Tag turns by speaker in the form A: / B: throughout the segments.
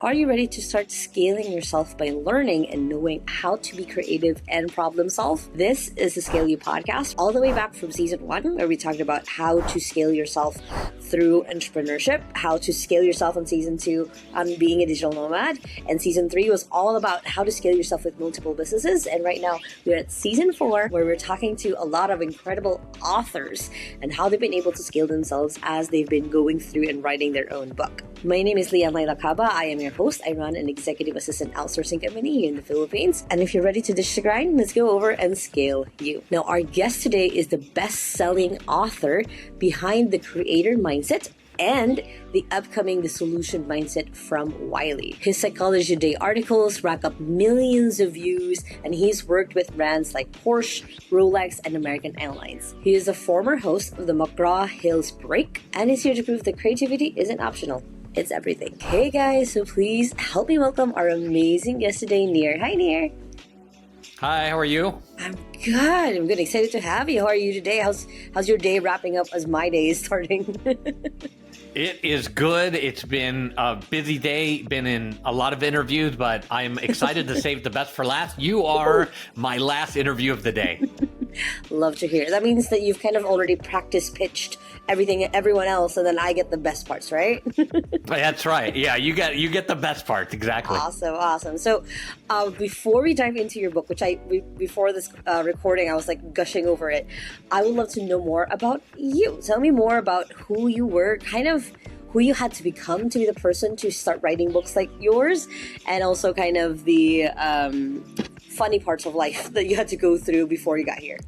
A: Are you ready to start scaling yourself by learning and knowing how to be creative and problem solve? This is the Scale You podcast, all the way back from season 1, where we talked about how to scale yourself through entrepreneurship, how to scale yourself in season 2 on being a digital nomad, and season 3 was all about how to scale yourself with multiple businesses. And right now we're at season 4, where we're talking to a lot of incredible authors and how they've been able to scale themselves as they've been going through and writing their own book. My name is Lacaba. I am your host. I run an executive assistant outsourcing company here in the Philippines. And if you're ready to dish the grind, let's go over and scale you. Now, our guest today is the best-selling author behind the creator mindset and the upcoming The Solution Mindset from Wiley. His Psychology Today articles rack up millions of views, and he's worked with brands like Porsche, Rolex, and American Airlines. He is a former host of the McGraw Hills Break, and is here to prove that creativity isn't optional. It's everything. Hey guys, so please help me welcome our amazing guest today, Nir. Hi, Nir.
B: Hi, how are you?
A: I'm good. I'm good. Excited to have you. How are you today? How's your day wrapping up as my day is starting?
B: It is good. It's been a busy day, been in a lot of interviews, but I'm excited to save the best for last. You are my last interview of the day.
A: Love to hear. That means that you've kind of already practice pitched everyone else, and then I get the best parts, right?
B: That's right. Yeah, you get the best parts. Exactly.
A: Awesome. So before we dive into your book, which before this recording, I was like gushing over it, I would love to know more about you. Tell me more about who you were, kind of who you had to become to be the person to start writing books like yours, and also kind of the funny parts of life that you had to go through before you got here.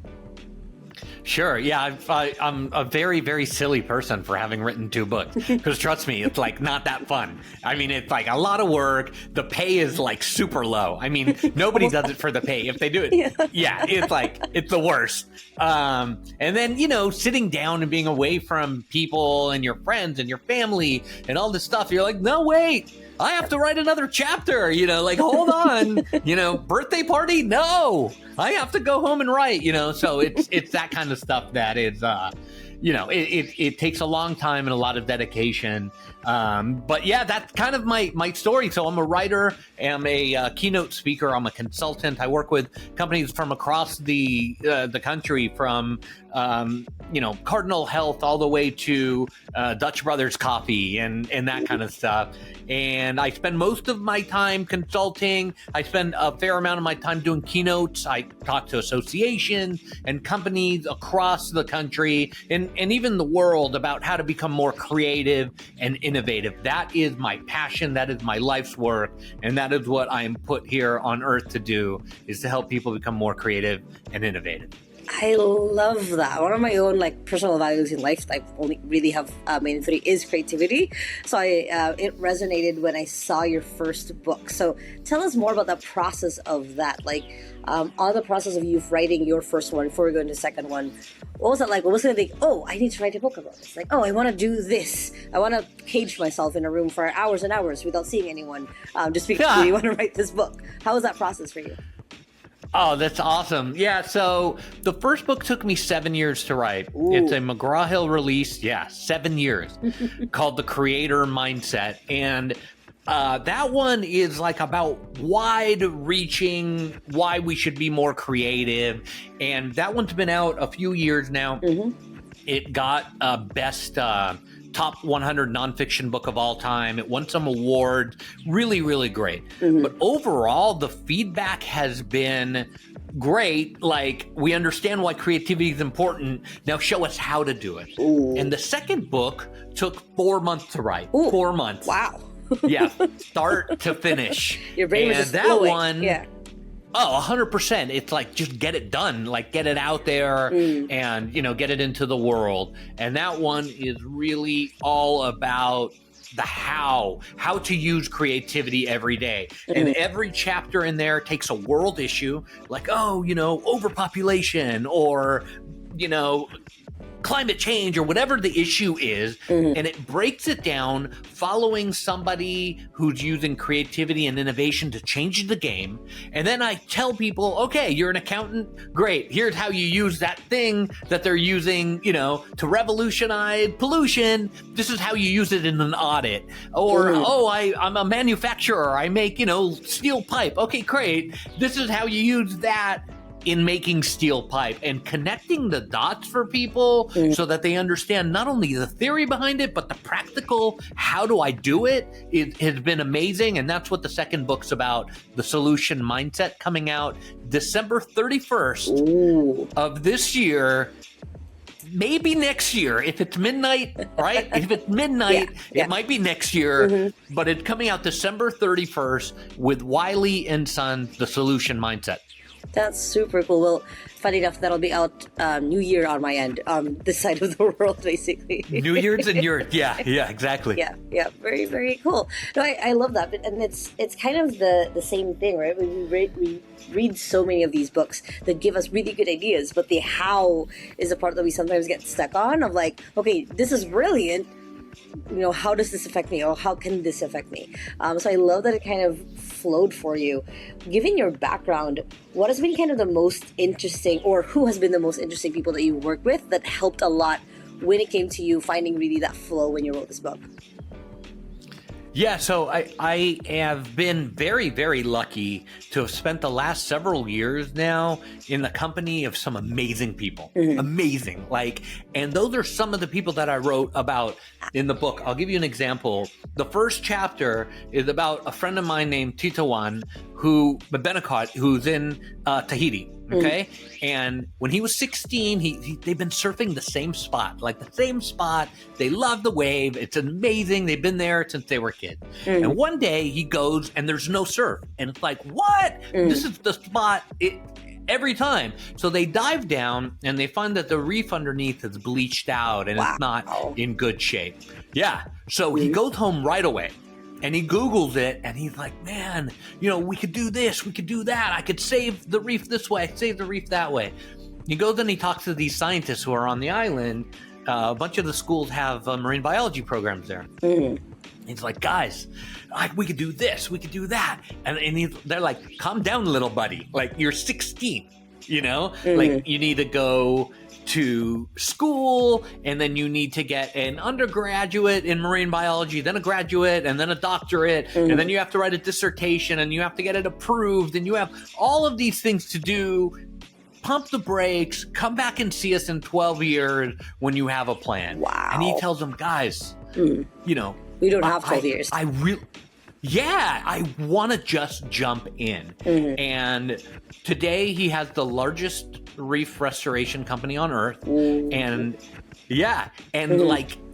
B: Sure. Yeah, I'm a very, very silly person for having written 2 books. Because trust me, it's like not that fun. I mean, it's like a lot of work. The pay is like super low. I mean, nobody does it for the pay. If they do it, yeah, it's the worst. And then, sitting down and being away from people and your friends and your family and all this stuff, you're like, no, wait. I have to write another chapter, hold on, birthday party? No, I have to go home and write, so it's that kind of stuff that is, it takes a long time and a lot of dedication. But yeah, that's kind of my story. So I'm a writer, I'm a keynote speaker, I'm a consultant. I work with companies from across the country, from Cardinal Health all the way to Dutch Brothers Coffee and that kind of stuff. And I spend most of my time consulting. I spend a fair amount of my time doing keynotes. I talk to associations and companies across the country and even the world about how to become more creative and innovative. That is my passion. That is my life's work. And that is what I am put here on earth to do, is to help people become more creative and innovative.
A: I love that. One of my own personal values in life that I only really have main 3 is creativity. So it resonated when I saw your first book. So tell us more about the process of that. On the process of you writing your first one before we go into the second one. What was it like? What was it think? Oh, I need to write a book about this. I want to do this. I want to cage myself in a room for hours and hours without seeing anyone, just because you want to write this book. How was that process for you?
B: Oh, that's awesome. Yeah, so the first book took me 7 years to write. Ooh. It's a McGraw Hill release, 7 years, called The Creator Mindset. And that one is about wide-reaching, why we should be more creative. And that one's been out a few years now. Mm-hmm. It got best top 100 nonfiction book of all time. It won some awards. Really, really great. Mm-hmm. But overall, the feedback has been great. We understand why creativity is important. Now show us how to do it. Ooh. And the second book took 4 months to write. Ooh. 4 months.
A: Wow.
B: Yeah, start to finish.
A: Your brain was just
B: that
A: flowing.
B: One.
A: Yeah.
B: Oh, 100%. It's just get it done, get it out there and, get it into the world. And that one is really all about the how to use creativity every day. Mm-hmm. And every chapter in there takes a world issue, overpopulation or, climate change or whatever the issue is, and it breaks it down following somebody who's using creativity and innovation to change the game. And then I tell people, okay, you're an accountant, great. Here's how you use that thing that they're using, to revolutionize pollution. This is how you use it in an audit. Or, I'm a manufacturer. I make, steel pipe. Okay, great. This is how you use that in making steel pipe, and connecting the dots for people so that they understand not only the theory behind it, but the practical, how do I do it? It has been amazing. And that's what the second book's about, The Solution Mindset, coming out December 31st of this year. Maybe next year, if it's midnight, right? If it's midnight, it might be next year, but it's coming out December 31st with Wiley and Sons, The Solution Mindset.
A: That's super cool. Well, funny enough, that'll be out New Year on my end, this side of the world, basically.
B: New Year's in Europe. Yeah, exactly.
A: Yeah. Very, very cool. No, I love that. And it's kind of the same thing, right? We read so many of these books that give us really good ideas, but the how is the part that we sometimes get stuck on of like, okay, this is brilliant. How does this affect me, or how can this affect me? So I love that it kind of flowed for you. Given your background, what has been kind of the most interesting, or who has been the most interesting people that you work with that helped a lot when it came to you finding really that flow when you wrote this book?
B: Yeah, so I have been very, very lucky to have spent the last several years now in the company of some amazing people. Amazing. And those are some of the people that I wrote about in the book. I'll give you an example. The first chapter is about a friend of mine named Titawan, who's in Tahiti. Okay. And when he was 16, they've been surfing the same spot. They love the wave. It's amazing. They've been there since they were kids. And one day he goes and there's no surf. And it's like, what? This is the spot every time. So they dive down and they find that the reef underneath is bleached out and it's not in good shape. Yeah. So he goes home right away. And he Googles it, and he's like, man, we could do this, we could do that. I could save the reef this way, save the reef that way. He goes and he talks to these scientists who are on the island. A bunch of the schools have marine biology programs there. He's like, guys, we could do this, we could do that. And they're like, calm down, little buddy. You're 16, you need to go to school, and then you need to get an undergraduate in marine biology, then a graduate, and then a doctorate, and then you have to write a dissertation, and you have to get it approved, and you have all of these things to do. Pump the brakes, come back and see us in 12 years when you have a plan. Wow. And he tells them, guys, we
A: don't have 12 years.
B: I want to just jump in. And today he has the largest reef restoration company on earth. And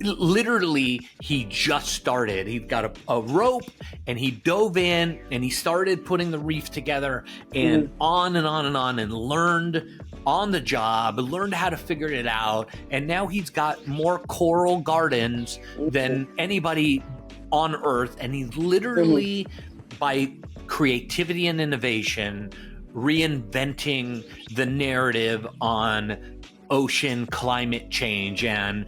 B: literally he just started. He's got a rope, and he dove in and he started putting the reef together, and on and on and on, and learned on the job, learned how to figure it out. And now he's got more coral gardens than anybody on earth. And he's literally, by creativity and innovation, reinventing the narrative on ocean climate change and,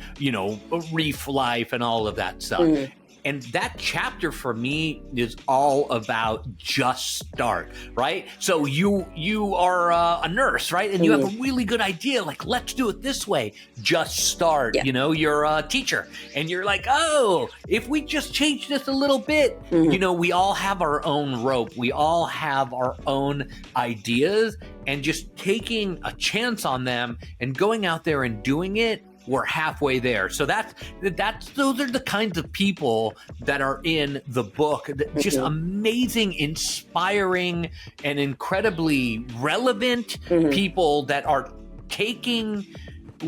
B: reef life and all of that stuff. And that chapter for me is all about just start, right? So you are a nurse, right? And you have a really good idea, let's do it this way. Just start. You're a teacher and you're like, oh, if we just change this a little bit, we all have our own rope. We all have our own ideas, and just taking a chance on them and going out there and doing it, we're halfway there. So those are the kinds of people that are in the book. Just amazing, inspiring, and incredibly relevant people that are taking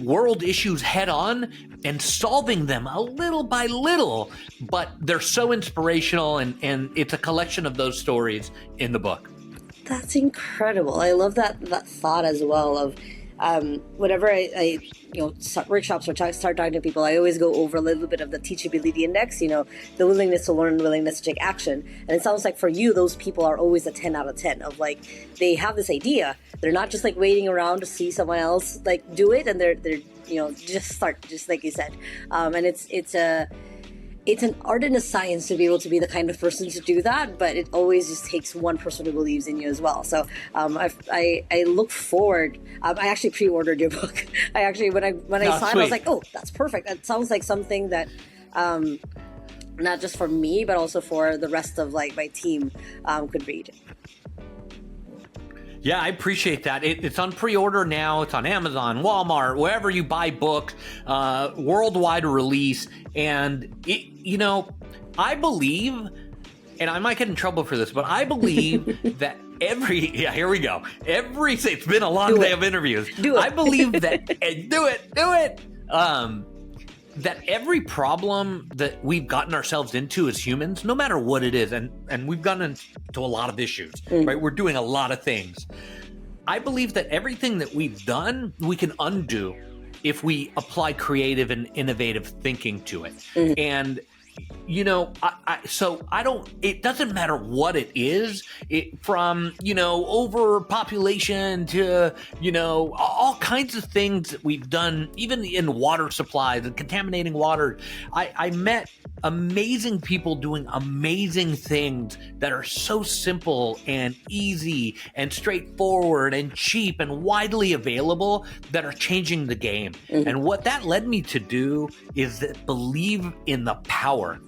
B: world issues head on and solving them a little by little. But they're so inspirational, and it's a collection of those stories in the book.
A: That's incredible. I love that thought as well of whenever I start workshops or start talking to people, I always go over a little bit of the teachability index, the willingness to learn, willingness to take action. And it sounds like for you, those people are always a 10 out of 10 of they have this idea. They're not just waiting around to see someone else do it, and they're just start, just like you said. And it's an art and a science to be able to be the kind of person to do that, but it always just takes one person who believes in you as well. So I look forward. I actually pre-ordered your book. I actually, when I saw it, I was like, oh, that's perfect. That sounds like something that not just for me, but also for the rest of like my team could read.
B: Yeah, I appreciate that. It's on pre-order now. It's on Amazon, Walmart, wherever you buy books, worldwide release. And, I believe, and I might get in trouble for this, but I believe that here we go. It's been a long day of interviews.
A: Do it.
B: I believe that, do it. That every problem that we've gotten ourselves into as humans, no matter what it is, and we've gotten into a lot of issues, right? We're doing a lot of things. I believe that everything that we've done, we can undo if we apply creative and innovative thinking to it. And it doesn't matter what it is, from, overpopulation to, all kinds of things that we've done, even in water supply, the contaminating water. I met amazing people doing amazing things that are so simple and easy and straightforward and cheap and widely available that are changing the game. And what that led me to do is that believe in the power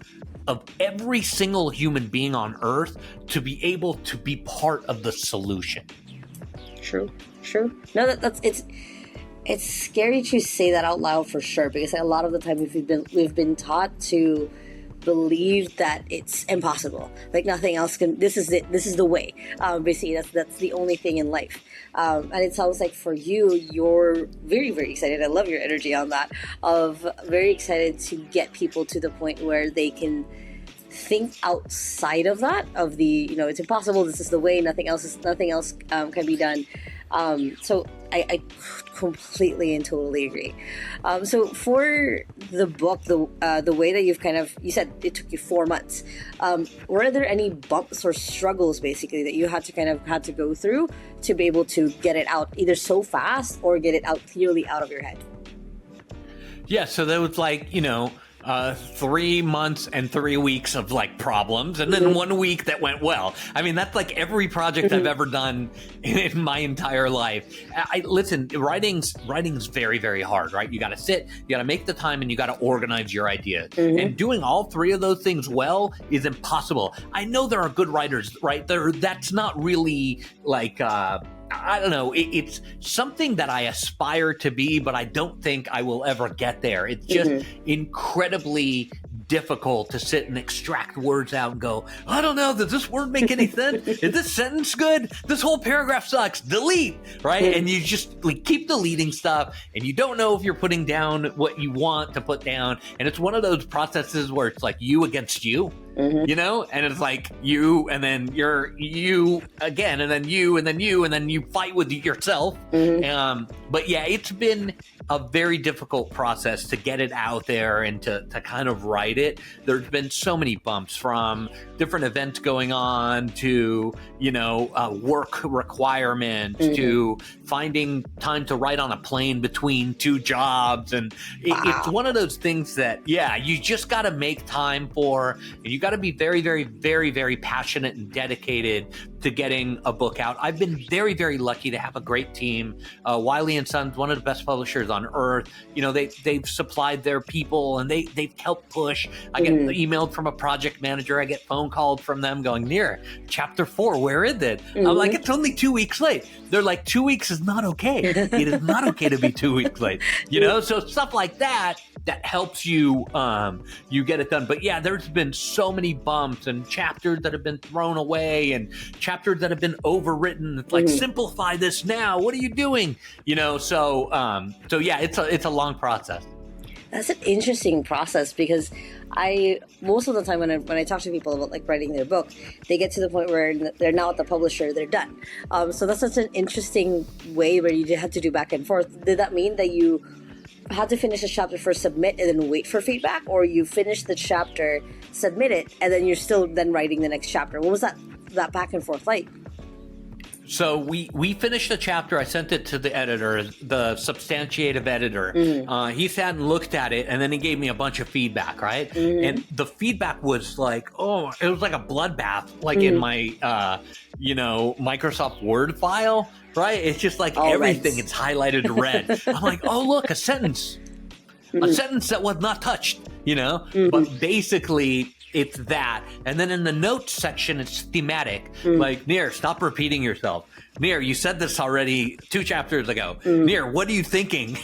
B: of every single human being on Earth to be able to be part of the solution.
A: True. No, it's scary to say that out loud for sure, because a lot of the time we've been taught to believe that it's impossible, like nothing else can. This is it. This is the way. Basically, that's the only thing in life. And it sounds like for you're very, very excited. I love your energy on that. Of very excited to get people to the point where they can think outside of that. Of the it's impossible. This is the way. Nothing else can be done. So I completely and totally agree. So for the book, the way that you said it took you 4 months, were there any bumps or struggles basically that you had to go through to be able to get it out either so fast or get it out clearly out of your head?
B: Yeah, so there was 3 months and 3 weeks of problems, and then 1 week that went well. I mean, that's like every project I've ever done in my entire life. Listen, writing's very, very hard, right? You got to sit, you got to make the time, and you got to organize your ideas. And doing all three of those things well is impossible. I know there are good writers, right? That's not really I don't know. It's something that I aspire to be, but I don't think I will ever get there. It's just incredibly difficult to sit and extract words out and go, I don't know, does this word make any sense? Is this sentence good? This whole paragraph sucks. Delete, right? And you just keep deleting stuff, and you don't know if you're putting down what you want to put down. And it's one of those processes where it's like you against you. And it's like you, and then you're you again, and then you, and then you, and then you fight with yourself. But yeah, it's been a very difficult process to get it out there and to kind of write it. There's been so many bumps, from different events going on to, work requirements to finding time to write on a plane between 2 jobs. And it's one of those things that, you just got to make time for, and you got to be very, very, very, very passionate and dedicated to getting a book out. I've been very, very lucky to have a great team. Wiley and Sons, one of the best publishers on earth. They've supplied their people, and they've helped push. I get emailed from a project manager. I get phone called from them going, Nir, chapter 4, where is it? I'm like, it's only 2 weeks late. They're like, 2 weeks is not okay. It is not okay to be 2 weeks late. So stuff like that helps you you get it done. But yeah, there's been so many bumps and chapters that have been thrown away and chapters that have been overwritten. It's like, simplify this now. What are you doing? So yeah, it's a long process.
A: That's an interesting process, because most of the time when I talk to people about writing their book, they get to the point where they're now at the publisher, they're done. So that's such an interesting way where you have to do back and forth. Did that mean that you had to finish a chapter first, submit, and then wait for feedback, or you finish the chapter, submit it, and then you're still then writing the next chapter? What was that back and forth like?
B: So we finished the chapter. I sent it to the editor, the substantiative editor. He sat and looked at it, and then he gave me a bunch of feedback, right? And the feedback was like, it was like a bloodbath, like in my, Microsoft Word file, right? It's just like everything, it's highlighted red. I'm like, oh, look, a sentence that was not touched, But basically, it's that. And then in the notes section, it's thematic. Like, Nir, stop repeating yourself. Nir, you said this already 2 chapters ago. Nir, what are you thinking?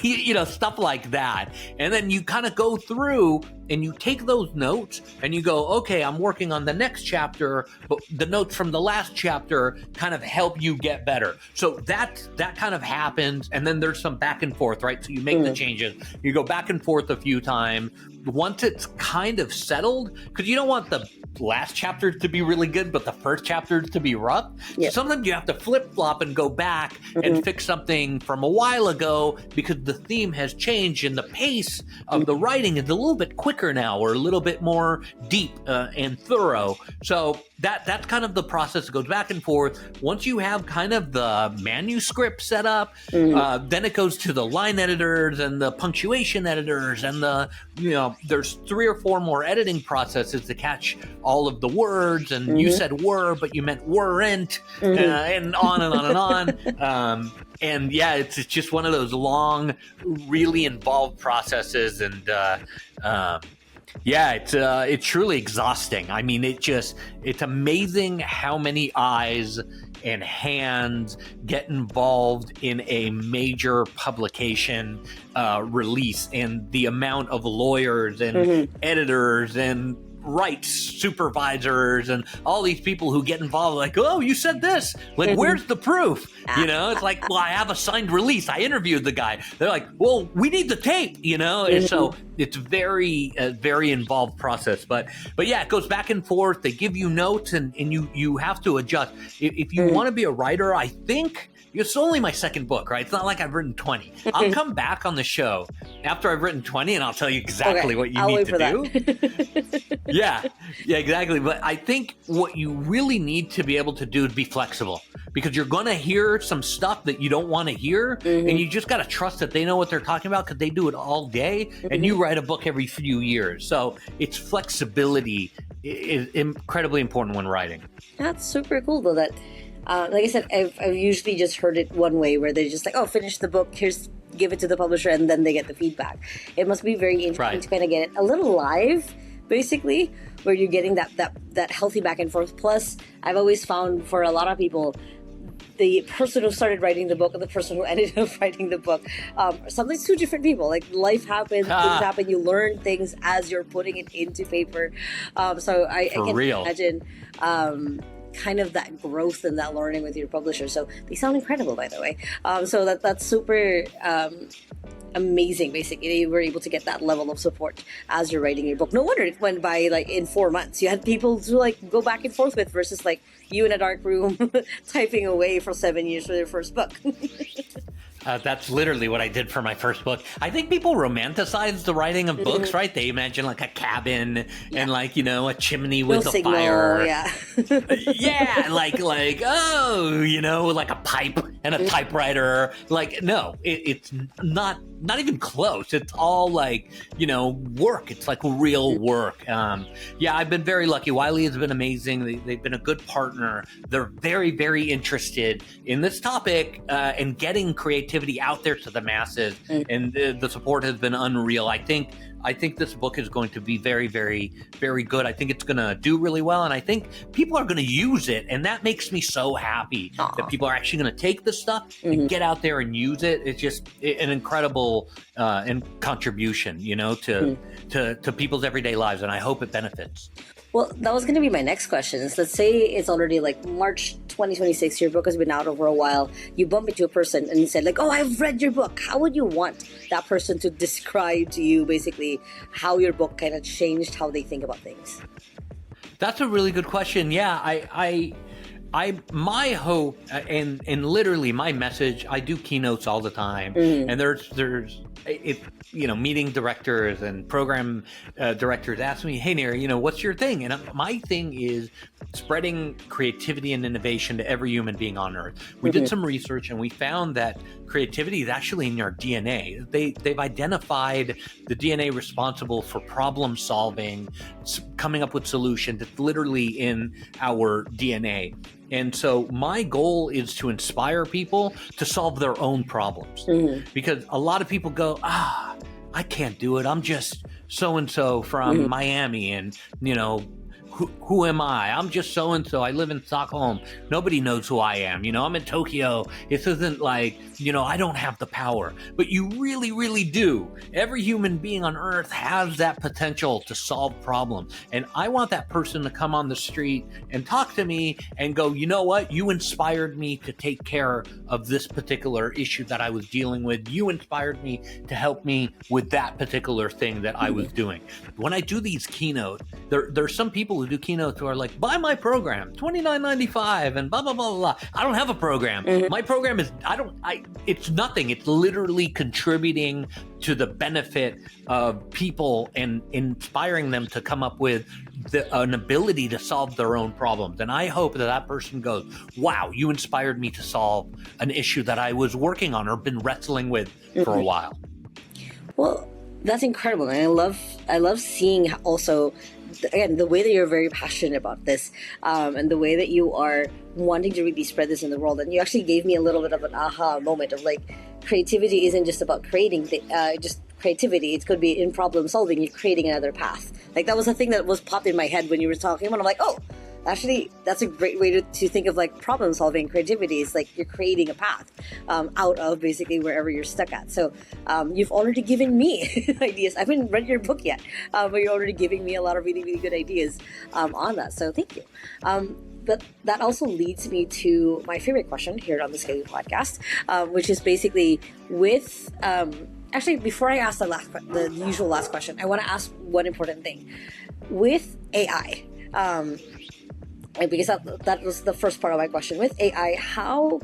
B: Stuff like that. And then you kind of go through and you take those notes and you go, okay, I'm working on the next chapter, but the notes from the last chapter kind of help you get better. So that kind of happens. And then there's some back and forth, right? So you make the changes. You go back and forth a few times. Once it's kind of settled, because you don't want the last chapter to be really good, but the first chapter to be rough. Yep. So sometimes you have to flip-flop and go back and fix something from a while ago because the theme has changed and the pace of the writing is a little bit quicker now, or a little bit more deep and thorough. So that's kind of the process that goes back and forth. Once you have kind of the manuscript set up, then it goes to the line editors and the punctuation editors and there's 3 or 4 more editing processes to catch all of the words. And you said were, but you meant weren't, and on and on and on. And yeah, it's just one of those long, really involved processes. And it's truly exhausting. I mean, it's amazing how many eyes and hands get involved in a major publication release, and the amount of lawyers and editors and rights supervisors and all these people who get involved, like, oh, you said this, like, where's the proof? It's like, well, I have a signed release, I interviewed the guy. They're like, well, we need the tape, and so it's very very involved process, but yeah, it goes back and forth. They give you notes and you have to adjust. If you want to be a writer, I think it's only my second book, right? It's not like I've written 20. I'll come back on the show after I've written 20 and I'll tell you exactly what you need to do. Yeah, exactly. But I think what you really need to be able to do is be flexible, because you're going to hear some stuff that you don't want to hear, and you just got to trust that they know what they're talking about because they do it all day, and you write a book every few years. So it's flexibility is incredibly important when writing.
A: That's super cool, though, that like I said, I've usually just heard it one way, where they're just like, oh, finish the book, give it to the publisher, and then they get the feedback. It must be very interesting to kind of get it a little live, basically, where you're getting that healthy back and forth. Plus, I've always found for a lot of people, the person who started writing the book and the person who ended up writing the book, sometimes 2 different people. Like, life happens, things happen, you learn things as you're putting it into paper. So I can imagine kind of that growth and that learning with your publisher. So they sound incredible, by the way. So that's super amazing. Basically, you were able to get that level of support as you're writing your book. No wonder it went by like in 4 months. You had people to like go back and forth with, versus like you in a dark room typing away for 7 years for their first book.
B: That's literally what I did for my first book. I think people romanticize the writing of books, right? They imagine like a cabin and like, a chimney with a fire. Yeah, like like a pipe and a typewriter. Like, no, it's not even close. It's all like, work. It's like real work. I've been very lucky. Wiley has been amazing. They've been a good partner. They're very, very interested in this topic and getting creativity out there to the masses, and the support has been unreal. I think this book is going to be very, very, very good. I think it's going to do really well, and I think people are going to use it, and that makes me so happy that people are actually going to take this stuff and get out there and use it. It's just an incredible contribution, to people's everyday lives, and I hope it benefits.
A: Well, that was going to be my next question. Let's say it's already like March 2026. Your book has been out over a while. You bump into a person and you said like, oh, I've read your book. How would you want that person to describe to you basically how your book kind of changed how they think about things?
B: That's a really good question. Yeah, my hope and literally my message, I do keynotes all the time, and there's meeting directors and program directors ask me, hey Nir, what's your thing? And my thing is spreading creativity and innovation to every human being on earth. We did some research and we found that creativity is actually in our DNA. They've identified the DNA responsible for problem solving, coming up with solutions. It's literally in our DNA. And so my goal is to inspire people to solve their own problems, because a lot of people go, I can't do it. I'm just so-and-so from Miami, and who am I? I'm just so-and-so. I live in Stockholm. Nobody knows who I am. I'm in Tokyo. This isn't like, I don't have the power. But you really, really do. Every human being on earth has that potential to solve problems. And I want that person to come on the street and talk to me and go, you know what? You inspired me to take care of this particular issue that I was dealing with. You inspired me to help me with that particular thing that I was doing. When I do these keynotes, there's some people who do keynotes who are like, buy my program, $29.95 and blah, blah, blah, blah. I don't have a program. My program is, it's nothing. It's literally contributing to the benefit of people and inspiring them to come up with an ability to solve their own problems. And I hope that person goes, wow, you inspired me to solve an issue that I was working on or been wrestling with for a while.
A: Well, that's incredible. And I love seeing also, again, the way that you're very passionate about this, and the way that you are wanting to really spread this in the world. And you actually gave me a little bit of an aha moment of like, creativity isn't just about creating just creativity. It could be in problem solving. You're creating another path. Like that was a thing that was popped in my head when you were talking about. I'm like, oh, actually, that's a great way to think of like problem solving. Creativity is like you're creating a path out of basically wherever you're stuck at. So you've already given me ideas. I haven't read your book yet, but you're already giving me a lot of really, really good ideas on that. So thank you. But that also leads me to my favorite question here on the Scale You podcast, which is basically with, actually, before I ask the usual last question, I want to ask one important thing. With AI, because that was the first part of my question. With AI, how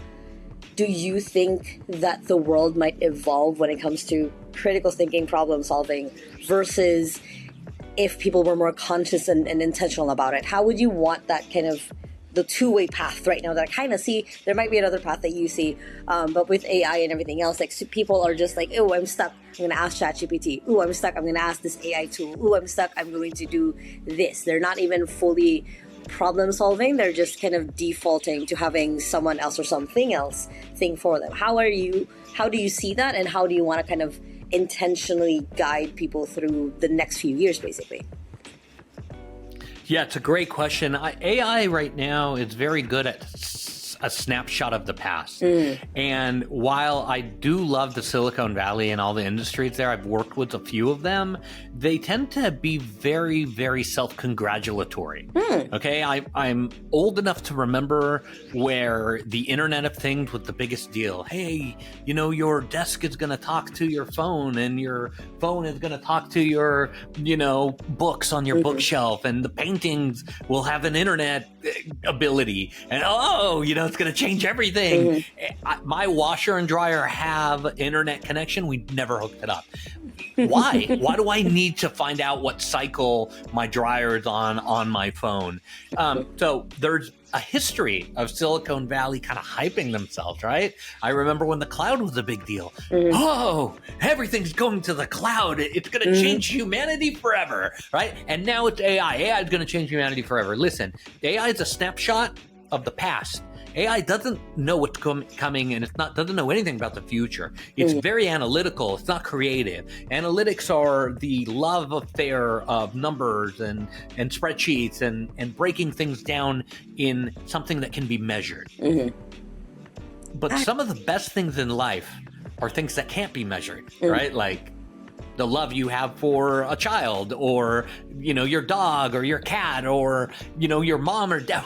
A: do you think that the world might evolve when it comes to critical thinking, problem solving, versus if people were more conscious and intentional about it? How would you want that kind of the two-way path right now that I kind of see? There might be another path that you see, but with AI and everything else, like people are just like, oh, I'm stuck, I'm going to ask ChatGPT. Oh, I'm stuck, I'm going to ask this AI tool. Oh, I'm stuck, I'm going to do this. They're not even fully problem solving. They're just kind of defaulting to having someone else or something else think for them. How do you see that, and how do you want to kind of intentionally guide people through the next few years, basically?
B: Yeah, it's a great question. AI right now is very good at a snapshot of the past. And while I do love the Silicon Valley and all the industries there, I've worked with a few of them, they tend to be very, very self-congratulatory. Okay, I'm old enough to remember where the Internet of Things was the biggest deal. Hey, your desk is going to talk to your phone, and your phone is going to talk to your, books on your bookshelf, and the paintings will have an internet ability. And it's going to change everything. My washer and dryer have internet connection. We never hooked it up. Why? Why do I need to find out what cycle my dryer is on my phone? So there's a history of Silicon Valley kind of hyping themselves, right? I remember when the cloud was a big deal. Oh, everything's going to the cloud. It's going to change humanity forever, right? And now it's AI. AI is going to change humanity forever. Listen, AI is a snapshot of the past. AI doesn't know what's coming, and doesn't know anything about the future. It's very analytical. It's not creative. Analytics are the love affair of numbers and spreadsheets and breaking things down in something that can be measured. But some of the best things in life are things that can't be measured, right? Like the love you have for a child, or your dog or your cat, or your mom or dad.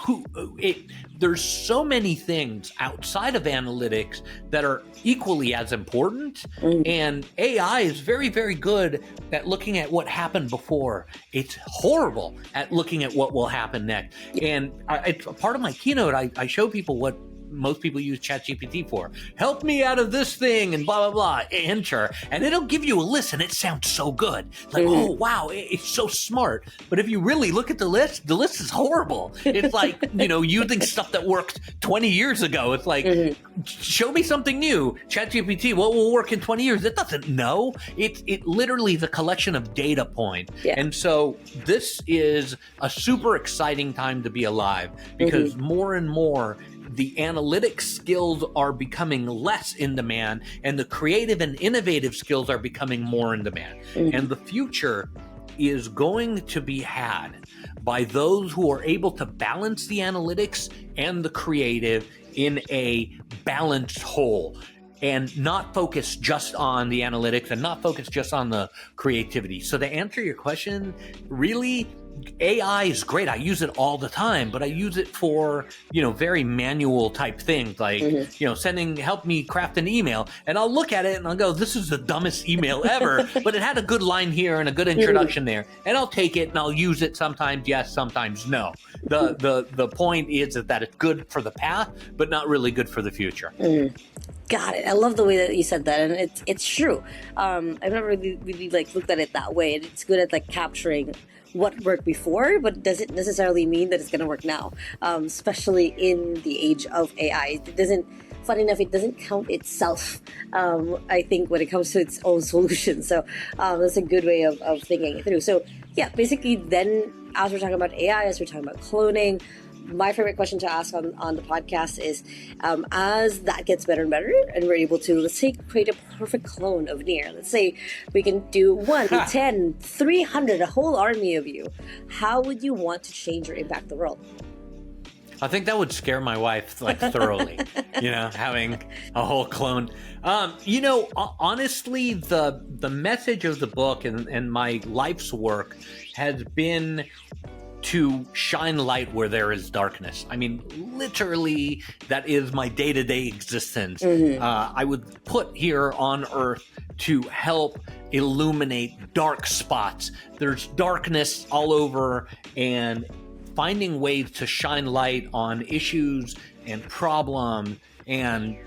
B: There's so many things outside of analytics that are equally as important. And AI is very, very good at looking at what happened before. It's horrible at looking at what will happen next. And it's a part of my keynote. I show people what most people use ChatGPT for. Help me out of this thing and blah, blah, blah, enter. And it'll give you a list and it sounds so good. Like, oh, wow, it's so smart. But if you really look at the list is horrible. It's like, using stuff that worked 20 years ago. It's like, show me something new. ChatGPT, what will work in 20 years? It doesn't know. It literally is a collection of data points. Yeah. And so this is a super exciting time to be alive, because more and more, the analytic skills are becoming less in demand, and the creative and innovative skills are becoming more in demand. And the future is going to be had by those who are able to balance the analytics and the creative in a balanced whole, and not focus just on the analytics and not focus just on the creativity. So to answer your question, really, AI is great. I use it all the time, but I use it for, very manual type things, like, help me craft an email. And I'll look at it and I'll go, this is the dumbest email ever, but it had a good line here and a good introduction there. And I'll take it and I'll use it sometimes yes, sometimes no. The point is that it's good for the path, but not really good for the future.
A: Got it. I love the way that you said that, and it's true. I've never really looked at it that way, and it's good at capturing what worked before, but doesn't necessarily mean that it's going to work now, especially in the age of AI. It doesn't, funny enough, it doesn't count itself, I think, when it comes to its own solution. So that's a good way of thinking it through. So yeah, basically then, as we're talking about AI, as we're talking about cloning, my favorite question to ask on the podcast is, as that gets better and better, and we're able to, let's say, create a perfect clone of Nir. Let's say we can do 1, 10, 300, a whole army of you. How would you want to change or impact the world?
B: I think that would scare my wife thoroughly, having a whole clone. Honestly, the message of the book and my life's work has been to shine light where there is darkness. I mean, literally, that is my day-to-day existence. I would put here on Earth to help illuminate dark spots. There's darkness all over, and finding ways to shine light on issues and problems and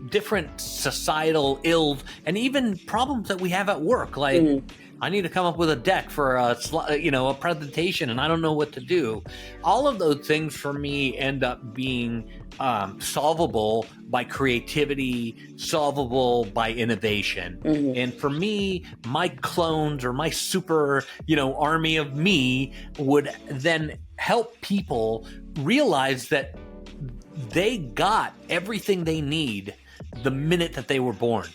B: different societal ills, and even problems that we have at work, like I need to come up with a deck for a presentation, and I don't know what to do. All of those things for me end up being solvable by creativity, solvable by innovation. And for me, my clones or my super, army of me would then help people realize that they got everything they need the minute that they were born.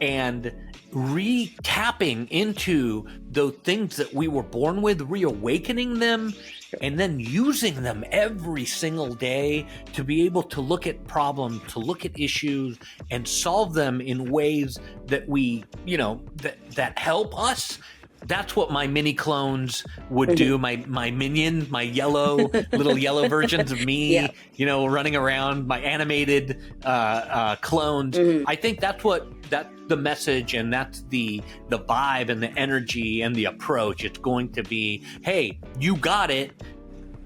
B: And re-tapping into those things that we were born with, reawakening them, and then using them every single day to be able to look at problems, to look at issues, and solve them in ways that we, that help us. That's what my mini clones would do. My minion, my little yellow versions of me, running around, my animated clones. I think that's the message, and that's the vibe and the energy and the approach. It's going to be, hey, you got it.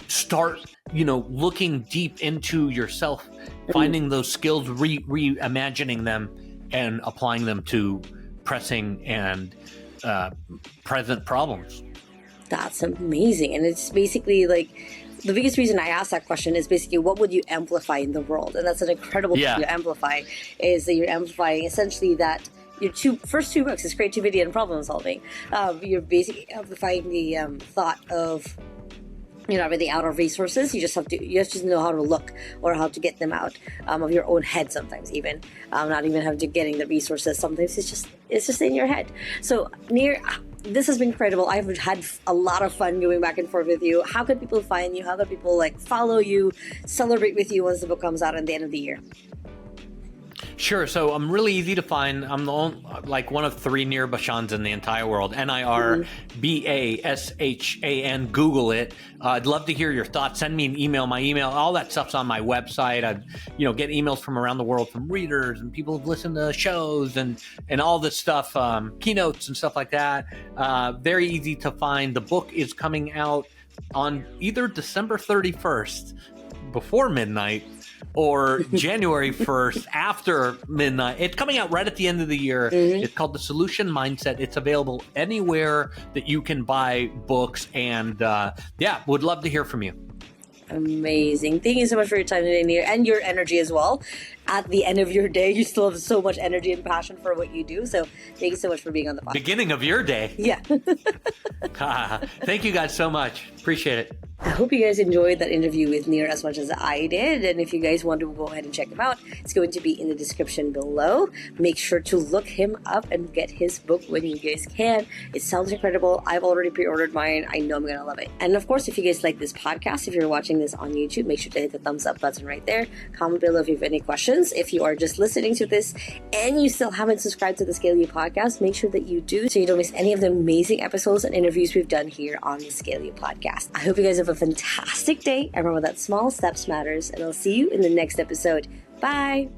B: Start, looking deep into yourself, finding those skills, reimagining them, and applying them to pressing and present problems.
A: That's amazing. And it's basically the biggest reason I asked that question is basically, what would you amplify in the world? And that's an incredible thing to amplify, is that you're amplifying essentially that your first two books is creativity and problem solving. You're basically amplifying the thought of, you're not really out of resources. You just have to know how to look, or how to get them out of your own head. Sometimes even not even having to getting the resources. Sometimes it's just in your head. So Nir, this has been incredible. I've had a lot of fun going back and forth with you. How can people find you? How can people follow you, celebrate with you once the book comes out at the end of the year?
B: Sure. So I'm really easy to find. I'm the only, like one of 3 Nir Bashans in the entire world. NIRBASHAN. Google it. I'd love to hear your thoughts. Send me an email. My email, all that stuff's on my website. I, get emails from around the world from readers and people who've listened to shows and all this stuff, keynotes and stuff like that. Very easy to find. The book is coming out on either December 31st before midnight or January 1st after midnight. It's coming out right at the end of the year. It's called The Solution Mindset. It's available anywhere that you can buy books. And would love to hear from you.
A: Amazing. Thank you so much for your time today, Nir, and your energy as well. At the end of your day, you still have so much energy and passion for what you do. So thank you so much for being on the podcast.
B: Beginning of your day.
A: Yeah.
B: Thank you guys so much. Appreciate it.
A: I hope you guys enjoyed that interview with Nir as much as I did. And if you guys want to go ahead and check him out, it's going to be in the description below. Make sure to look him up and get his book when you guys can. It sounds incredible. I've already pre-ordered mine. I know I'm going to love it. And of course, if you guys like this podcast, if you're watching this on YouTube, make sure to hit the thumbs up button right there. Comment below if you have any questions. If you are just listening to this and you still haven't subscribed to the Scale You podcast, make sure that you do so you don't miss any of the amazing episodes and interviews we've done here on the Scale You podcast. I hope you guys have a fantastic day. And remember that small steps matters. And I'll see you in the next episode. Bye.